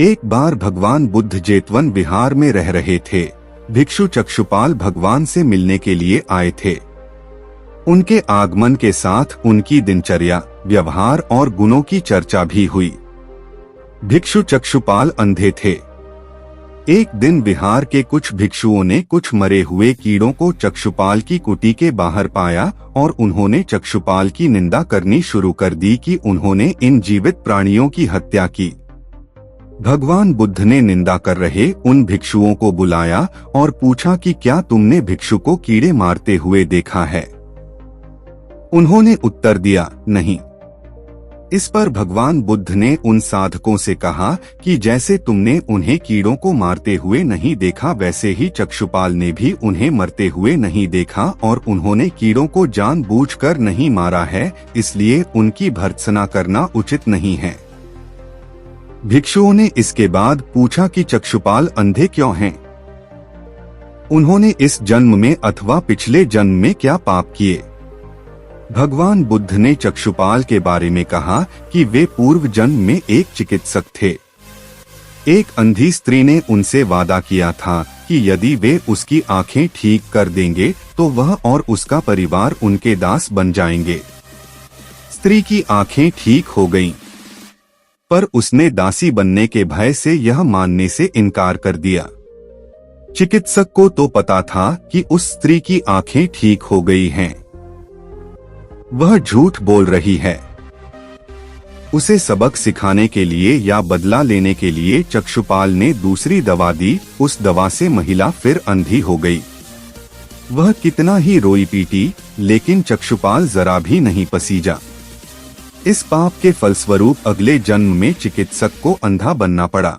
एक बार भगवान बुद्ध जेतवन विहार में रह रहे थे। भिक्षु चक्षुपाल भगवान से मिलने के लिए आए थे। उनके आगमन के साथ उनकी दिनचर्या, व्यवहार और गुणों की चर्चा भी हुई। भिक्षु चक्षुपाल अंधे थे। एक दिन विहार के कुछ भिक्षुओं ने कुछ मरे हुए कीड़ों को चक्षुपाल की कुटी के बाहर पाया और उन्होंने चक्षुपाल की निंदा करनी शुरू कर दी कि उन्होंने इन जीवित प्राणियों की हत्या की। भगवान बुद्ध ने निंदा कर रहे उन भिक्षुओं को बुलाया और पूछा कि क्या तुमने भिक्षु को कीड़े मारते हुए देखा है? उन्होंने उत्तर दिया, नहीं। इस पर भगवान बुद्ध ने उन साधकों से कहा कि जैसे तुमने उन्हें कीड़ों को मारते हुए नहीं देखा, वैसे ही चक्षुपाल ने भी उन्हें मरते हुए नहीं देखा और उन्होंने कीड़ों को जानबूझकर नहीं मारा है, इसलिए उनकी भर्त्सना करना उचित नहीं है। भिक्षुओं ने इसके बाद पूछा कि चक्षुपाल अंधे क्यों हैं? उन्होंने इस जन्म में अथवा पिछले जन्म में क्या पाप किए? भगवान बुद्ध ने चक्षुपाल के बारे में कहा कि वे पूर्व जन्म में एक चिकित्सक थे। एक अंधी स्त्री ने उनसे वादा किया था कि यदि वे उसकी आंखें ठीक कर देंगे तो वह और उसका परिवार उनके दास बन जाएंगे। स्त्री की आंखें ठीक हो गईं, पर उसने दासी बनने के भय से यह मानने से इनकार कर दिया। चिकित्सक को तो पता था कि उस स्त्री की आंखें ठीक हो गई हैं। वह झूठ बोल रही है। उसे सबक सिखाने के लिए या बदला लेने के लिए चक्षुपाल ने दूसरी दवा दी। उस दवा से महिला फिर अंधी हो गई। वह कितना ही रोई पीटी, लेकिन चक्षुपाल जरा भी नहीं पसीजा। इस पाप के फलस्वरूप अगले जन्म में चिकित्सक को अंधा बनना पड़ा।